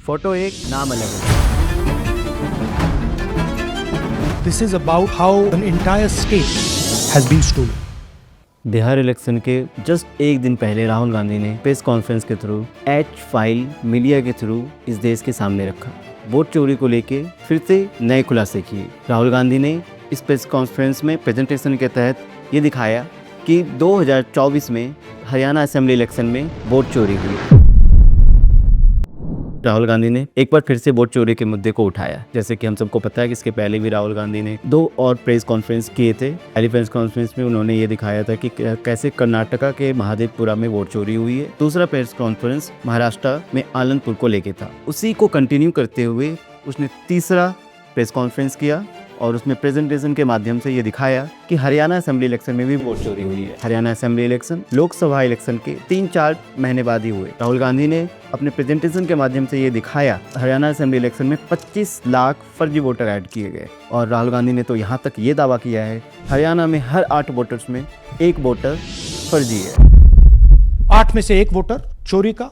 Photo एक, नाम अलग है। This is about how an entire state has been stolen. Bihar election के जस्ट एक दिन पहले राहुल गांधी ने प्रेस कॉन्फ्रेंस के थ्रू एच फाइल मीडिया के थ्रू इस देश के सामने रखा। वोट चोरी को लेके फिर से नए खुलासे किए। राहुल गांधी ने इस प्रेस कॉन्फ्रेंस में प्रेजेंटेशन के तहत ये दिखाया कि 2024 में हरियाणा असेंबली इलेक्शन में वोट चोरी हुई। राहुल गांधी ने एक बार फिर से वोट चोरी के मुद्दे को उठाया। जैसे कि हम सबको पता है कि इसके पहले भी राहुल गांधी ने 2 और प्रेस कॉन्फ्रेंस किए थे। पहली प्रेस कॉन्फ्रेंस में उन्होंने ये दिखाया था कि कैसे कर्नाटका के महादेवपुरा में वोट चोरी हुई है। दूसरा प्रेस कॉन्फ्रेंस महाराष्ट्र में आनंदपुर को लेके था। उसी को कंटिन्यू करते हुए उसने तीसरा प्रेस कॉन्फ्रेंस किया और उसमें प्रेजेंटेशन के माध्यम से ये दिखाया कि हरियाणा असेंबली इलेक्शन में भी वोट चोरी हुई है। Haryana assembly election Lok Sabha election के 3-4 महीने बाद ही हुए। राहुल गांधी ने अपने प्रेजेंटेशन के माध्यम से ये दिखाया हरियाणा असेंबली इलेक्शन में 25 लाख फर्जी वोटर ऐड किए गए। और राहुल गांधी ने तो यहाँ तक ये दावा किया है हरियाणा में हर 8 वोटर्स में 1 वोटर फर्जी है। 8 में से 1 वोटर चोरी का।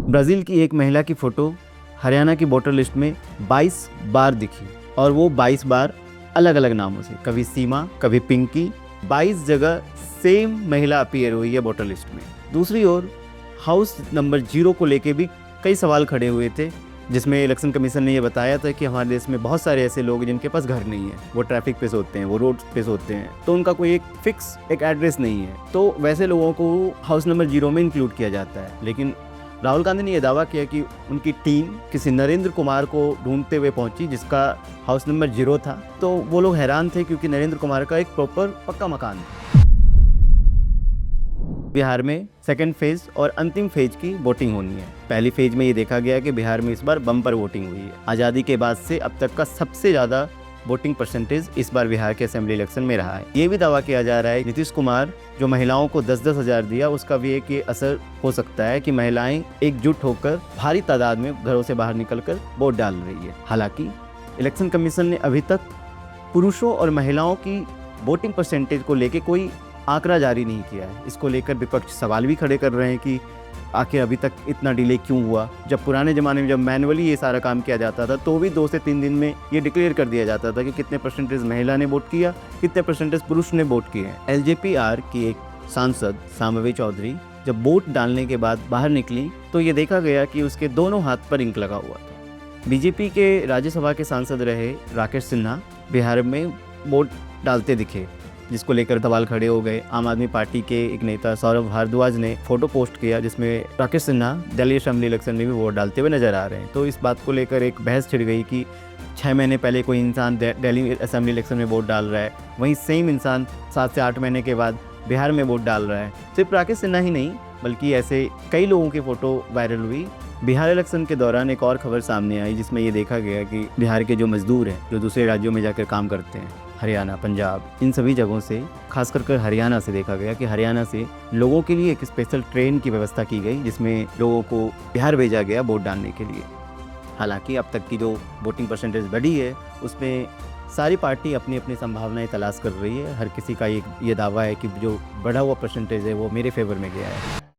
ब्राज़ील की एक महिला की फोटो हरियाणा की वोटर लिस्ट में 22 बार दिखी और वो 22 बार अलग अलग नामों से, कभी सीमा, कभी पिंकी, 22 जगह सेम महिला अपीयर हुई है वोटर लिस्ट में। दूसरी ओर हाउस नंबर 0 को लेके भी कई सवाल खड़े हुए थे, जिसमें इलेक्शन कमीशन ने ये बताया था कि हमारे देश में बहुत सारे ऐसे लोग जिनके पास घर नहीं है, वो ट्रैफिक पे सोते हैं, वो रोड पे सोते हैं, तो उनका कोई एक फिक्स एड्रेस नहीं है, तो वैसे लोगों को हाउस नंबर 0 में इंक्लूड किया जाता है। लेकिन राहुल गांधी ने यह दावा किया कि उनकी टीम किसी नरेंद्र कुमार को ढूंढते हुए पहुंची जिसका हाउस नंबर 0 था। तो वो लोग हैरान थे क्योंकि नरेंद्र कुमार का एक प्रॉपर पक्का मकान था। बिहार में सेकंड फेज और अंतिम फेज की वोटिंग होनी है। पहली फेज में ये देखा गया कि बिहार में इस बार बम्पर वोटिंग हुई है। आज़ादी के बाद से अब तक का सबसे ज़्यादा वोटिंग परसेंटेज इस बार बिहार के असेंबली इलेक्शन में रहा है। ये भी दावा किया जा रहा है नीतीश कुमार जो महिलाओं को 10-10 हज़ार दिया, उसका भी एक ये असर हो सकता है कि महिलाएं एकजुट होकर भारी तादाद में घरों से बाहर निकलकर वोट डाल रही है। हालांकि इलेक्शन कमीशन ने अभी तक पुरुषों और महिलाओं की वोटिंग परसेंटेज को लेकर कोई आंकड़ा जारी नहीं किया है। इसको लेकर विपक्ष सवाल भी खड़े कर रहे हैं कि आखिर अभी तक इतना डिले क्यों हुआ। जब पुराने ज़माने में जब मैनुअली ये सारा काम किया जाता था तो भी 2 से 3 दिन में ये डिक्लेयर कर दिया जाता था कि कितने परसेंटेज महिला ने वोट किया, कितने परसेंटेज पुरुष ने वोट किए हैं। एलजेपीआर की एक सांसद सामवी चौधरी जब वोट डालने के बाद बाहर निकली तो ये देखा गया कि उसके दोनों हाथ पर इंक लगा हुआ था। बीजेपी के राज्यसभा के सांसद रहे राकेश सिन्हा बिहार में वोट डालते दिखे, जिसको लेकर सवाल खड़े हो गए। आम आदमी पार्टी के एक नेता सौरभ भारद्वाज ने फोटो पोस्ट किया जिसमें राकेश सिन्हा दिल्ली असेंबली इलेक्शन में भी वोट डालते हुए नजर आ रहे हैं। तो इस बात को लेकर एक बहस छिड़ गई कि 6 महीने पहले कोई इंसान दिल्ली असेंबली इलेक्शन में वोट डाल रहा है, वहीं सेम इंसान 7 से 8 महीने के बाद बिहार में वोट डाल रहा है। सिर्फ राकेश सिन्हा ही नहीं बल्कि ऐसे कई लोगों की फ़ोटो वायरल हुई। बिहार इलेक्शन के दौरान एक और खबर सामने आई जिसमें ये देखा गया कि बिहार के जो मजदूर हैं जो दूसरे राज्यों में जाकर काम करते हैं, हरियाणा, पंजाब, इन सभी जगहों से, खास कर हरियाणा से देखा गया कि हरियाणा से लोगों के लिए एक स्पेशल ट्रेन की व्यवस्था की गई जिसमें लोगों को बिहार भेजा गया वोट डालने के लिए। हालांकि अब तक की जो वोटिंग परसेंटेज बढ़ी है उसमें सारी पार्टी अपनी अपनी संभावनाएं तलाश कर रही है। हर किसी का ये दावा है कि जो बढ़ा हुआ परसेंटेज है वो मेरे फेवर में गया है।